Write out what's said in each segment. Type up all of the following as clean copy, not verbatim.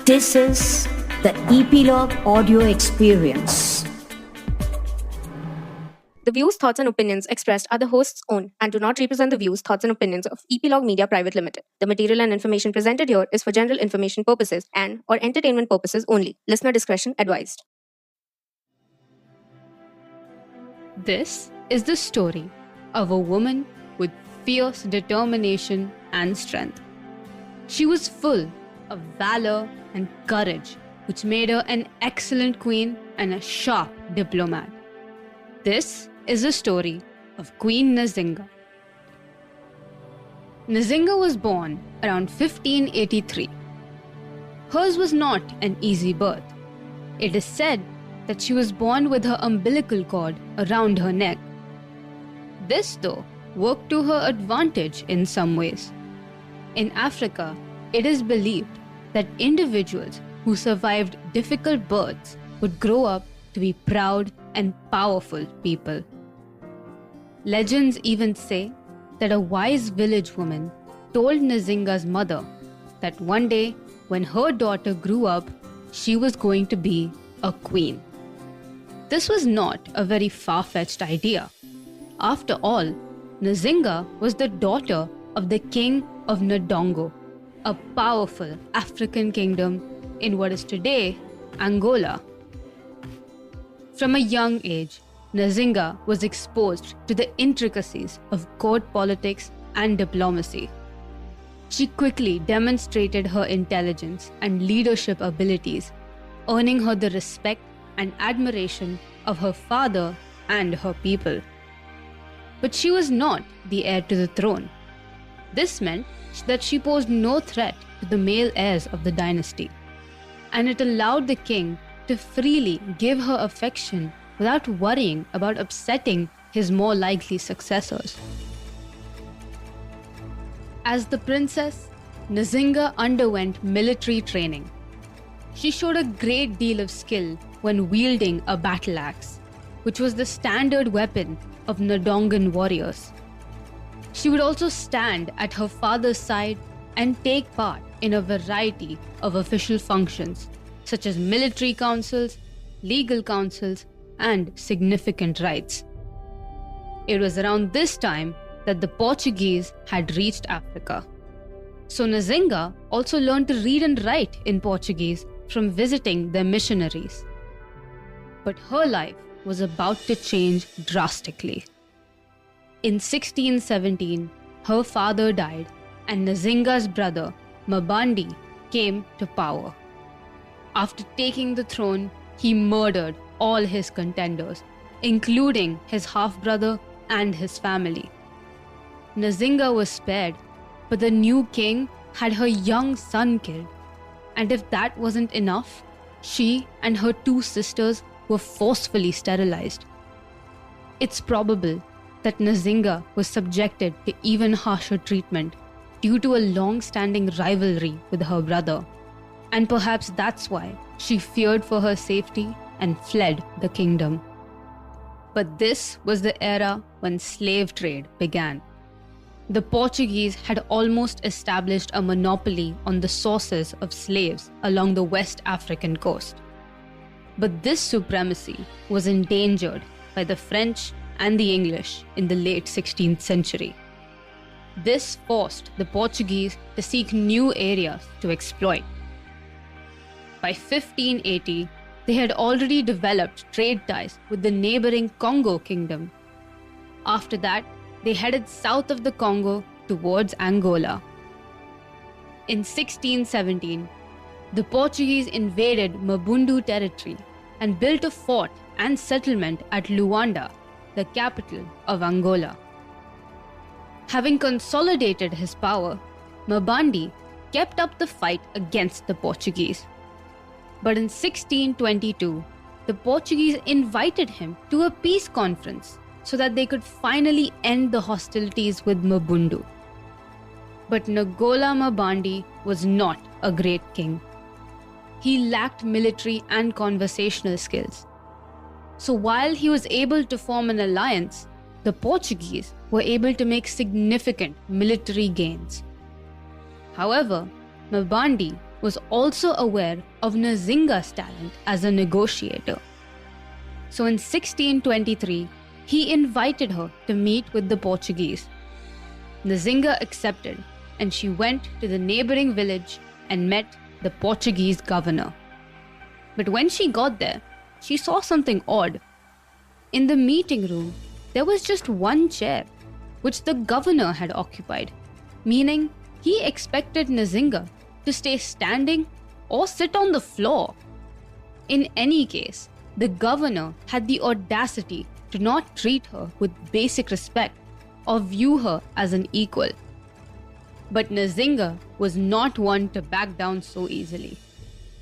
This is the Epilogue Audio Experience. The views, thoughts, and opinions expressed are the host's own and do not represent the views, thoughts, and opinions of Epilogue Media Private Limited. The material and information presented here is for general information purposes and/or entertainment purposes only. Listener discretion advised. This is the story of a woman with fierce determination and strength. She was full of valor and courage, which made her an excellent queen and a sharp diplomat. This is the story of Queen Nzinga. Nzinga was born around 1583. Hers was not an easy birth. It is said that she was born with her umbilical cord around her neck. This, though, worked to her advantage in some ways. In Africa, it is believed that individuals who survived difficult births would grow up to be proud and powerful people. Legends even say that a wise village woman told Nzinga's mother that one day when her daughter grew up, she was going to be a queen. This was not a very far-fetched idea. After all, Nzinga was the daughter of the king of Ndongo, a powerful African kingdom in what is today Angola. From a young age, Nzinga was exposed to the intricacies of court politics and diplomacy. She quickly demonstrated her intelligence and leadership abilities, earning her the respect and admiration of her father and her people. But she was not the heir to the throne. This meant that she posed no threat to the male heirs of the dynasty, and it allowed the king to freely give her affection without worrying about upsetting his more likely successors. As the princess, Nzinga underwent military training. She showed a great deal of skill when wielding a battle axe, which was the standard weapon of Ndongan warriors. She would also stand at her father's side and take part in a variety of official functions, such as military councils, legal councils, and significant rites. It was around this time that the Portuguese had reached Africa. So Nzinga also learned to read and write in Portuguese from visiting their missionaries. But her life was about to change drastically. In 1617, her father died, and Nzinga's brother, Mbandi, came to power. After taking the throne, he murdered all his contenders, including his half-brother and his family. Nzinga was spared, but the new king had her young son killed. And if that wasn't enough, she and her two sisters were forcefully sterilized. It's probable that Nzinga was subjected to even harsher treatment due to a long-standing rivalry with her brother. And perhaps that's why she feared for her safety and fled the kingdom. But this was the era when slave trade began. The Portuguese had almost established a monopoly on the sources of slaves along the West African coast. But this supremacy was endangered by the French and the English in the late 16th century. This forced the Portuguese to seek new areas to exploit. By 1580, they had already developed trade ties with the neighboring Congo kingdom. After that, they headed south of the Congo towards Angola. In 1617, the Portuguese invaded Mabundu territory and built a fort and settlement at Luanda, the capital of Angola. Having consolidated his power, Mbandi kept up the fight against the Portuguese. But in 1622, the Portuguese invited him to a peace conference so that they could finally end the hostilities with Mabundu. But Ngola Mbandi was not a great king. He lacked military and conversational skills. So while he was able to form an alliance, the Portuguese were able to make significant military gains. However, Mbandi was also aware of Nzinga's talent as a negotiator. So in 1623, he invited her to meet with the Portuguese. Nzinga accepted, and she went to the neighboring village and met the Portuguese governor. But when she got there, she saw something odd. In the meeting room, there was just one chair, which the governor had occupied, meaning he expected Nzinga to stay standing or sit on the floor. In any case, the governor had the audacity to not treat her with basic respect or view her as an equal. But Nzinga was not one to back down so easily.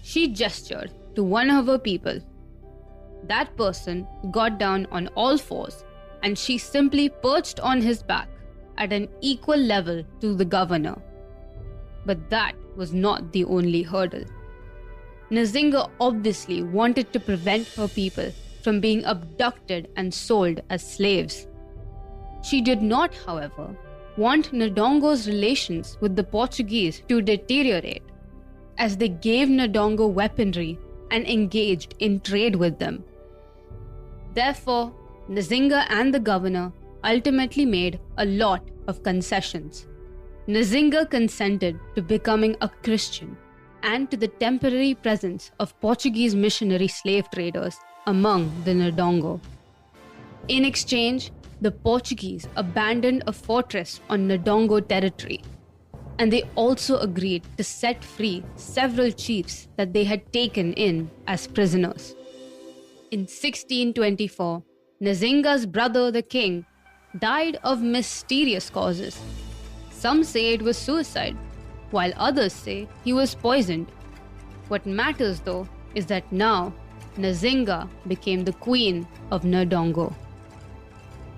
She gestured to one of her people. That person got down on all fours, and she simply perched on his back at an equal level to the governor. But that was not the only hurdle. Nzinga obviously wanted to prevent her people from being abducted and sold as slaves. She did not, however, want Ndongo's relations with the Portuguese to deteriorate, as they gave Ndongo weaponry and engaged in trade with them. Therefore, Nzinga and the governor ultimately made a lot of concessions. Nzinga consented to becoming a Christian and to the temporary presence of Portuguese missionary slave traders among the Ndongo. In exchange, the Portuguese abandoned a fortress on Ndongo territory, and they also agreed to set free several chiefs that they had taken in as prisoners. In 1624, Nzinga's brother, the king, died of mysterious causes. Some say it was suicide, while others say he was poisoned. What matters, though, is that now Nzinga became the queen of Ndongo.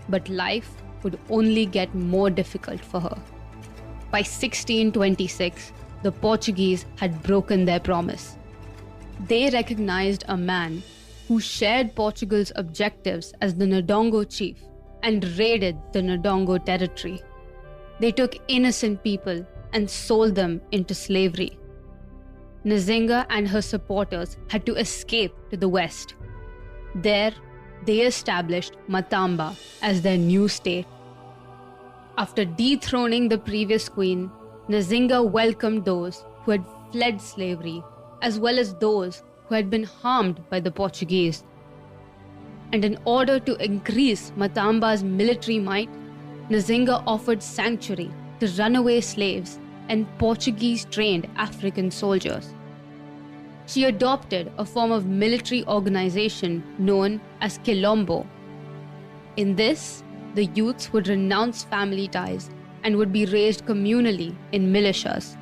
But life would only get more difficult for her. By 1626, the Portuguese had broken their promise. They recognized a man who shared Portugal's objectives as the Ndongo chief and raided the Ndongo territory. They took innocent people and sold them into slavery. Nzinga and her supporters had to escape to the west. There, they established Matamba as their new state. After dethroning the previous queen, Nzinga welcomed those who had fled slavery, as well as those who had been harmed by the Portuguese. And in order to increase Matamba's military might, Nzinga offered sanctuary to runaway slaves and Portuguese-trained African soldiers. She adopted a form of military organization known as Quilombo. In this, the youths would renounce family ties and would be raised communally in militias.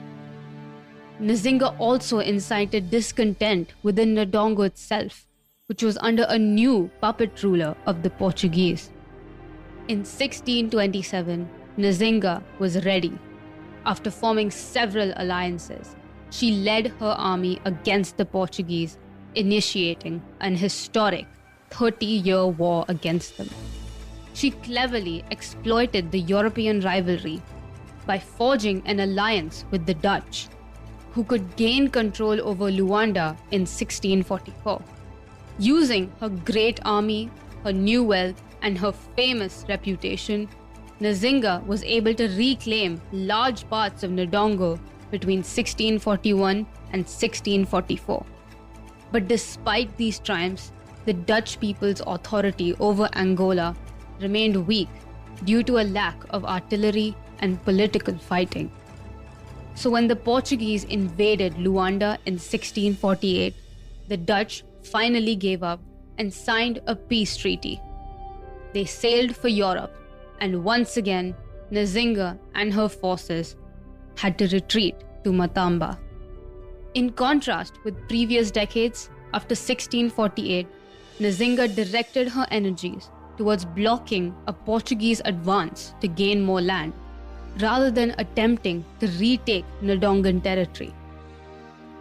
Nzinga also incited discontent within Ndongo itself, which was under a new puppet ruler of the Portuguese. In 1627, Nzinga was ready. After forming several alliances, she led her army against the Portuguese, initiating an historic 30-year war against them. She cleverly exploited the European rivalry by forging an alliance with the Dutch, who could gain control over Luanda in 1644. Using her great army, her new wealth, and her famous reputation, Nzinga was able to reclaim large parts of Ndongo between 1641 and 1644. But despite these triumphs, the Dutch people's authority over Angola remained weak due to a lack of artillery and political fighting. So when the Portuguese invaded Luanda in 1648, the Dutch finally gave up and signed a peace treaty. They sailed for Europe, and once again, Nzinga and her forces had to retreat to Matamba. In contrast with previous decades, after 1648, Nzinga directed her energies towards blocking a Portuguese advance to gain more land, rather than attempting to retake Ndongan territory.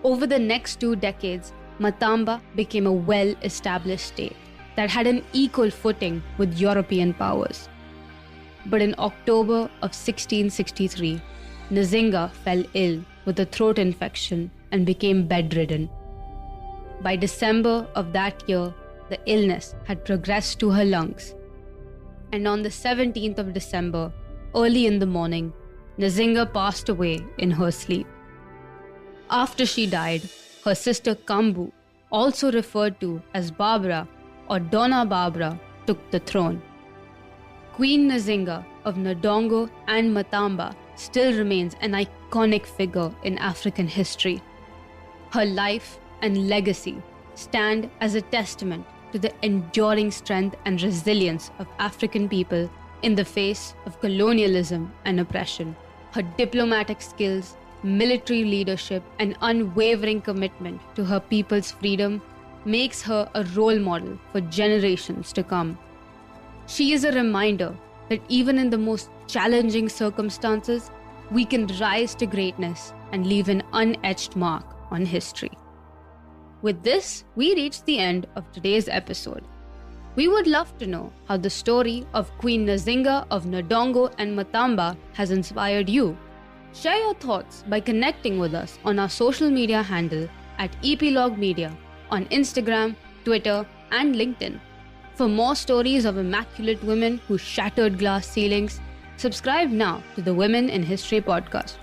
Over the next 2 decades, Matamba became a well-established state that had an equal footing with European powers. But in October of 1663, Nzinga fell ill with a throat infection and became bedridden. By December of that year, the illness had progressed to her lungs. And on the 17th of December, early in the morning, Nzinga passed away in her sleep. After she died, her sister Kambu, also referred to as Barbara or Donna Barbara, took the throne. Queen Nzinga of Ndongo and Matamba still remains an iconic figure in African history. Her life and legacy stand as a testament to the enduring strength and resilience of African people in the face of colonialism and oppression. Her diplomatic skills, military leadership, and unwavering commitment to her people's freedom makes her a role model for generations to come. She is a reminder that even in the most challenging circumstances, we can rise to greatness and leave an unetched mark on history. With this, we reach the end of today's episode. We would love to know how the story of Queen Nzinga of Ndongo and Matamba has inspired you. Share your thoughts by connecting with us on our social media handle at Epilogue Media on Instagram, Twitter, and LinkedIn. For more stories of immaculate women who shattered glass ceilings, subscribe now to the Women in History podcast.